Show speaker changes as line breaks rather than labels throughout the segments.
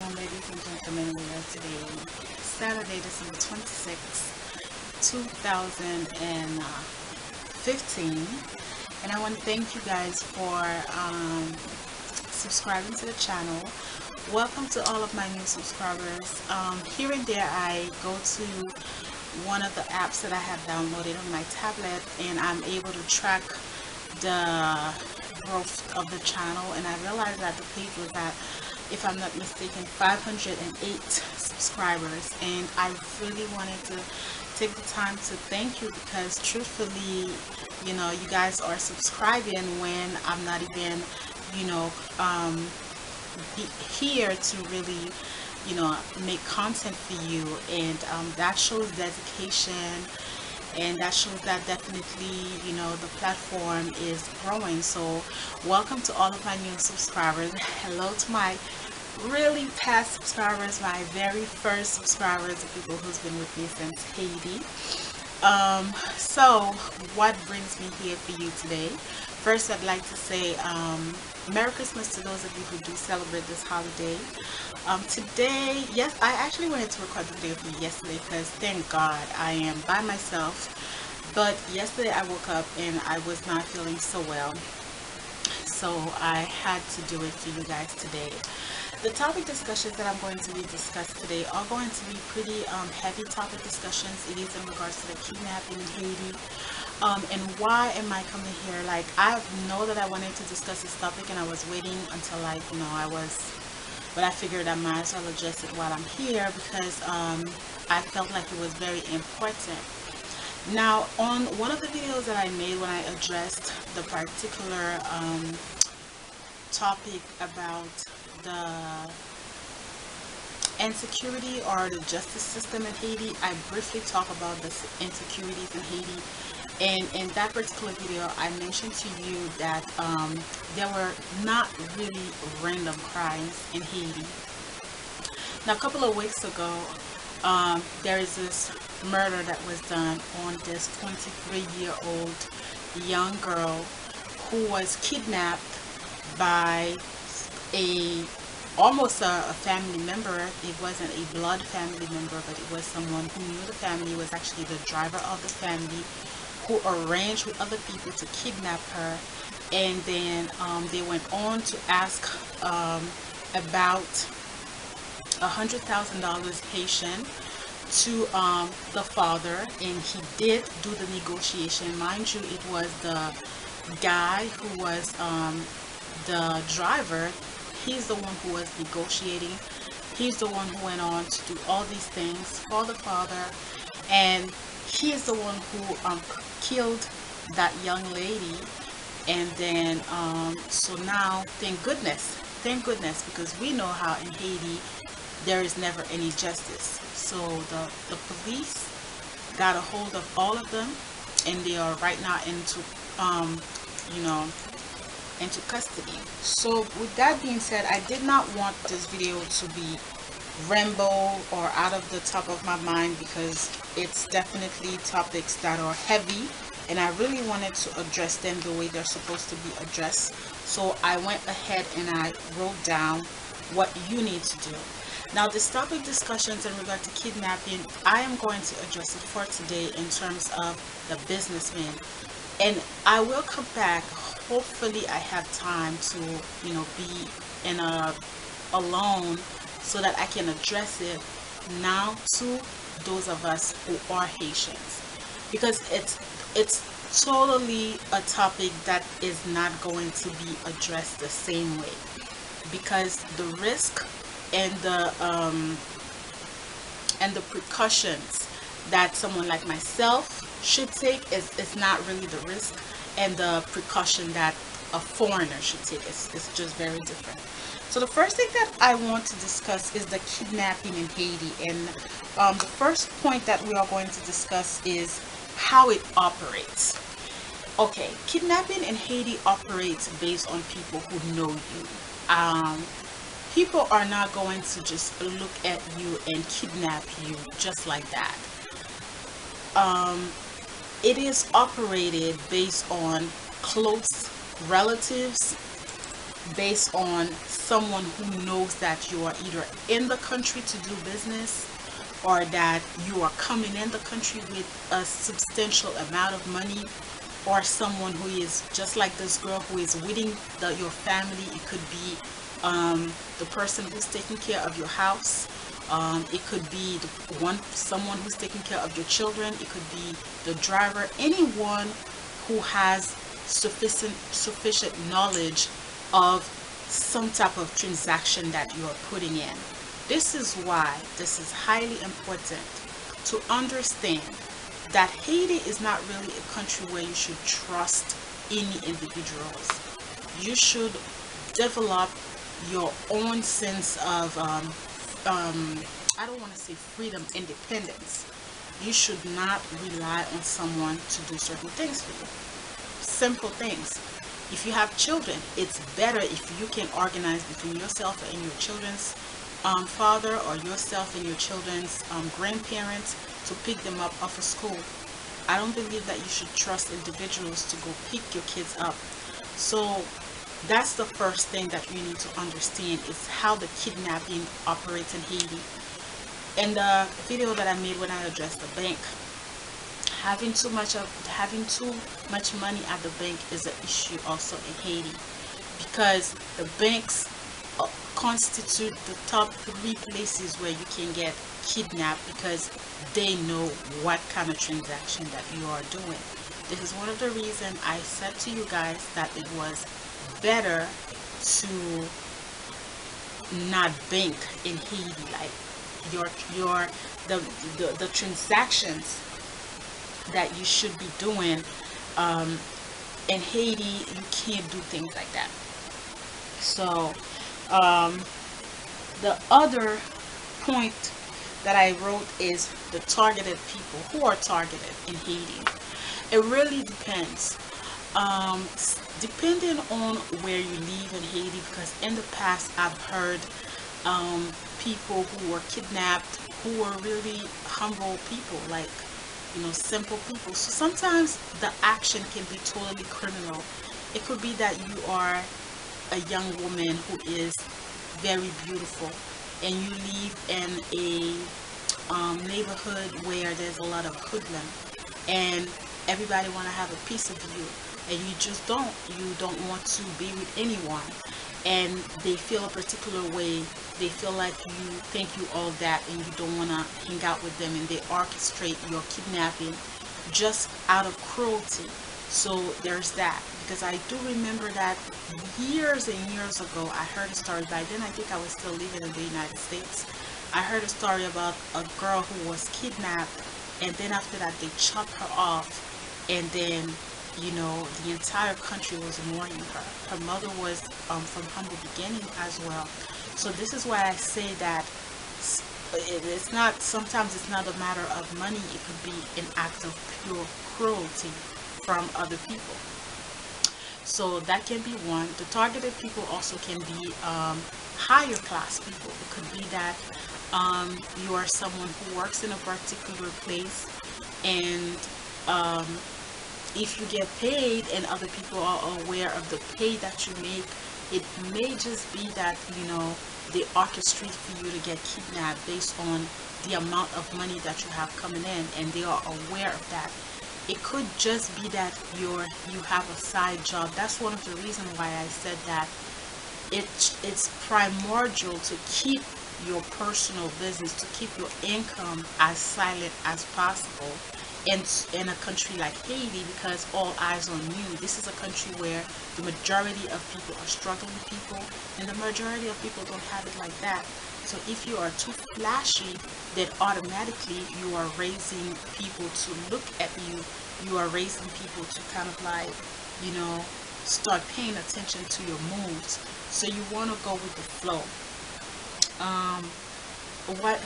afternoon, ladies and gentlemen. We are today, Saturday, December 26th, 2015. And I want to thank you guys for subscribing to the channel. Welcome to all of my new subscribers. Here and there, I go to one of the apps that I have downloaded on my tablet, and I'm able to track the growth of the channel, and I realized that the page was at, if I'm not mistaken, 508 subscribers, and I really wanted to take the time to thank you, because truthfully, you know, you guys are subscribing when I'm not even, you know, here to really, you know, make content for you, and that shows dedication, and that shows that definitely, you know, the platform is growing. So welcome to all of my new subscribers. Hello to my really past subscribers, my very first subscribers, the people who's been with me since Haiti. So what brings me here for you today? First, I'd like to say Merry Christmas to those of you who do celebrate this holiday. Today, yes, I actually wanted to record the video for you yesterday, because thank God I am by myself. But yesterday I woke up and I was not feeling so well, so I had to do it for you guys today. The topic discussions that I'm going to be discussing today are going to be pretty heavy topic discussions. It is in regards to the kidnapping in Haiti. And why am I coming here? Like, I know that I wanted to discuss this topic, and I was waiting until, like, you know, but I figured I might as well address it while I'm here, because I felt like it was very important. Now, on one of the videos that I made when I addressed the particular topic about the insecurity or the justice system in Haiti, I briefly talk about the insecurities in Haiti. And in that particular video, I mentioned to you that there were not really random crimes in Haiti. Now, a couple of weeks ago, there is this murder that was done on this 23-year-old young girl who was kidnapped by almost a family member. It wasn't a blood family member, but it was someone who knew the family. It was actually the driver of the family, who arranged with other people to kidnap her. And then they went on to ask about $100,000 Haitian to the father, and he did do the negotiation. Mind you, it was the guy who was the driver. He's the one who was negotiating. He's the one who went on to do all these things for the father, and he is the one who killed that young lady. And then so now, thank goodness, because we know how in Haiti there is never any justice. So the police got a hold of all of them, and they are right now into you know, into custody. So with that being said, I did not want this video to be ramble or out of the top of my mind, because it's definitely topics that are heavy, and I really wanted to address them the way they're supposed to be addressed. So I went ahead and I wrote down what you need to do. Now, this topic discussions in regard to kidnapping, I am going to address it for today in terms of the businessman, and I will come back. Hopefully I have time to, you know, be in alone, so that I can address it now to those of us who are Haitians, because it's totally a topic that is not going to be addressed the same way, because the risk and the precautions that someone like myself should take is not really the risk, and the precaution that a foreigner should take is just very different. So the first thing that I want to discuss is the kidnapping in Haiti, and the first point that we are going to discuss is how it operates. Okay, kidnapping in Haiti operates based on people who know you. People are not going to just look at you and kidnap you just like that. It is operated based on close relatives, based on someone who knows that you are either in the country to do business, or that you are coming in the country with a substantial amount of money, or someone who is just like this girl who is within your family. It could be the person who's taking care of your house. It could be someone who's taking care of your children. It could be the driver. Anyone who has sufficient knowledge of some type of transaction that you are putting in. This is why this is highly important to understand that Haiti is not really a country where you should trust any individuals. You should develop your own sense of, I don't want to say freedom, independence. You should not rely on someone to do certain things for you. Simple things. If you have children, it's better if you can organize between yourself and your children's father, or yourself and your children's grandparents, to pick them up off of school. I don't believe that you should trust individuals to go pick your kids up. So that's the first thing that you need to understand, is how the kidnapping operates in Haiti. In the video that I made when I addressed the bank, having too much money at the bank is an issue also in Haiti, because the banks constitute the top 3 places where you can get kidnapped, because they know what kind of transaction that you are doing. This is one of the reasons I said to you guys that it was better to not bank in Haiti. Like the transactions that you should be doing in Haiti, you can't do things like that. So the other point that I wrote is the targeted people. Who are targeted in Haiti? It really depends. Depending on where you live in Haiti, because in the past I've heard people who were kidnapped who were really humble people, like, simple people. So sometimes the action can be totally criminal. It could be that you are a young woman who is very beautiful, and you live in a neighborhood where there's a lot of hoodlum, and everybody want to have a piece of you, and you don't want to be with anyone, and they feel a particular way. They feel like you think you all that, and you don't want to hang out with them, and they orchestrate your kidnapping just out of cruelty. So there's that. Because I do remember that years and years ago, I heard a story. By then I think I was still living in the United States. I heard a story about a girl who was kidnapped, and then after that they chopped her off, and then the entire country was mourning her. Her mother was from humble beginning as well. So this is why I say that sometimes it's not a matter of money. It could be an act of pure cruelty from other people. So that can be one. The targeted people also can be higher class people. It could be that you are someone who works in a particular place, and if you get paid and other people are aware of the pay that you make, it may just be that they orchestrate for you to get kidnapped based on the amount of money that you have coming in, and they are aware of that. It could just be that you have a side job. That's one of the reasons why I said that it's primordial to keep your personal business, to keep your income as silent as possible in a country like Haiti, because all eyes on you. This is a country where the majority of people are struggling people, and the majority of people don't have it like that. So if you are too flashy, then automatically you are raising people to look at you. You are raising people to kind of like, start paying attention to your moves. So you want to go with the flow.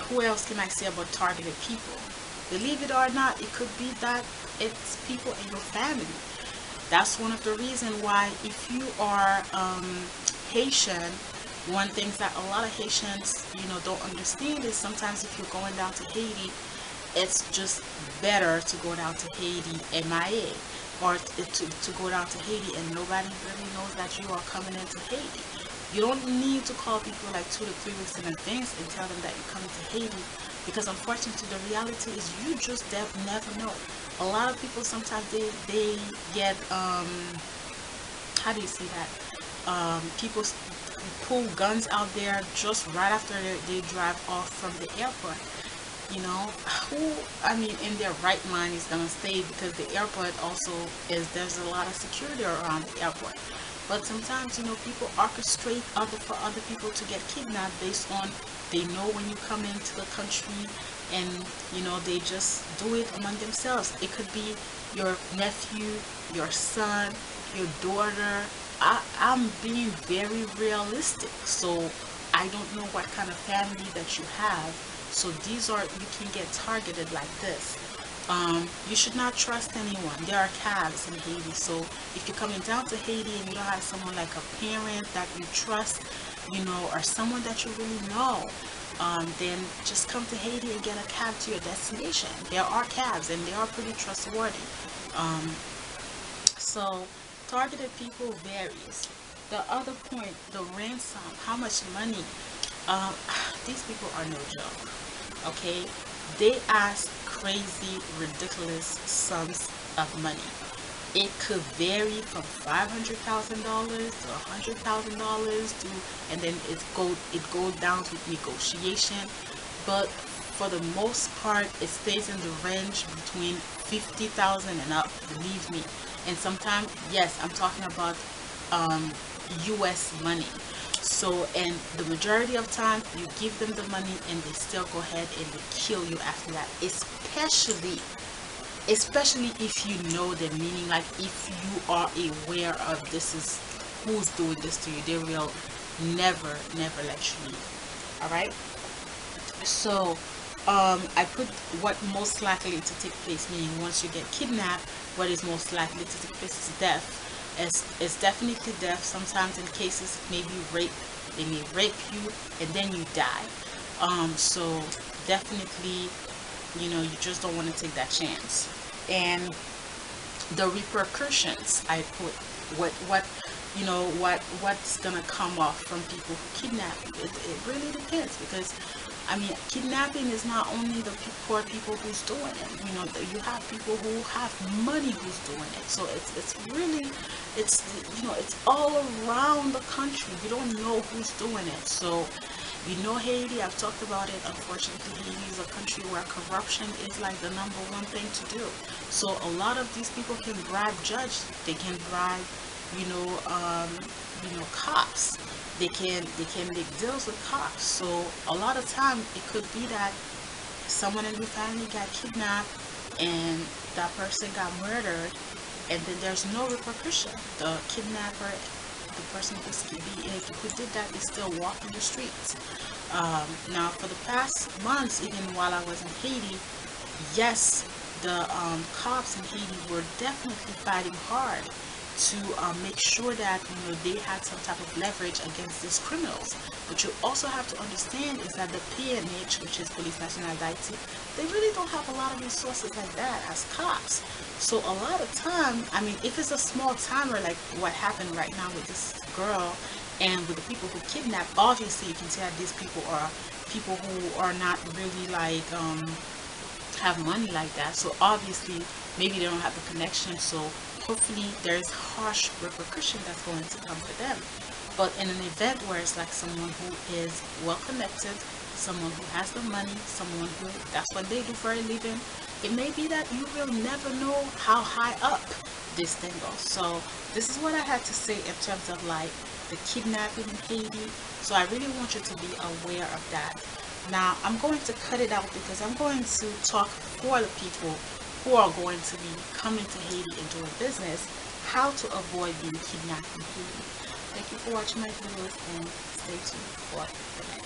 Who else can I say about targeted people? Believe it or not, it could be that it's people in your family. That's one of the reasons why, if you are Haitian, one thing that a lot of Haitians, don't understand is sometimes if you're going down to Haiti, it's just better to go down to Haiti MIA. or to go down to Haiti, and nobody really knows that you are coming into Haiti. You don't need to call people like 2 to 3 weeks in advance and tell them that you're coming to Haiti, because unfortunately the reality is you just never know. A lot of people sometimes they get how do you say that, people pull guns out there just right after they drive off from the airport. You know, who, I mean, in their right mind is gonna stay, because the airport also there's a lot of security around the airport. But sometimes, you know, people orchestrate for other people to get kidnapped based on, they know when you come into the country, and you know, they just do it among themselves. It could be your nephew, your son, your daughter. I'm being very realistic, so I don't know what kind of family that you have. So you can get targeted like this. You should not trust anyone. There are cabs in Haiti, so if you're coming down to Haiti and you don't have someone like a parent that you trust, you know, or someone that you really know, then just come to Haiti and get a cab to your destination. There are cabs and they are pretty trustworthy. So targeted people varies. The other point, the ransom, how much money? These people are no joke. Okay, they ask crazy, ridiculous sums of money. It could vary from $500,000 to $100,000 to, and then it goes down with negotiation. But for the most part, it stays in the range between 50,000 and up. Believe me. And sometimes, yes, I'm talking about U.S. money. So, and the majority of time, you give them the money and they still go ahead and they kill you after that. Especially if you know them, meaning like if you are aware of this is who's doing this to you, they will never let you leave. All right. So, I put what most likely to take place, meaning once you get kidnapped, what is most likely to take place is death. It's definitely death. Sometimes in cases it may be rape. They may rape you and then you die. So definitely, you know, you just don't want to take that chance. And the repercussions, I put what's gonna come off from people who kidnap you. It really depends, because I mean, kidnapping is not only the poor people who's doing it. You know, you have people who have money who's doing it. So it's really, you know, it's all around the country. You don't know who's doing it. So, you know, Haiti, I've talked about it. Unfortunately, Haiti is a country where corruption is like the #1 thing to do. So a lot of these people can bribe judges. They can bribe, cops. They can make deals with cops. So a lot of time it could be that someone in the family got kidnapped and that person got murdered, and then there's no repercussion. The kidnapper, the person who did that, is still walking the streets. Now, for the past months, even while I was in Haiti, yes, the cops in Haiti were definitely fighting hard to make sure that they had some type of leverage against these criminals. But you also have to understand is that the PNH, which is Police National Haiti, they really don't have a lot of resources like that as cops. So a lot of time, I mean, if it's a small timer like what happened right now with this girl and with the people who kidnapped, obviously you can tell these people are people who are not really like have money like that. So obviously maybe they don't have the connection. So hopefully there's harsh repercussion that's going to come for them. But in an event where it's like someone who is well connected, someone who has the money, someone who that's what they do for a living, it may be that you will never know how high up this thing goes. So this is what I had to say in terms of like the kidnapping in Haiti. So I really want you to be aware of that. Now I'm going to cut it out because I'm going to talk for the people who are going to be coming to Haiti and doing business, how to avoid being kidnapped in Haiti. Thank you for watching my videos and stay tuned for the next.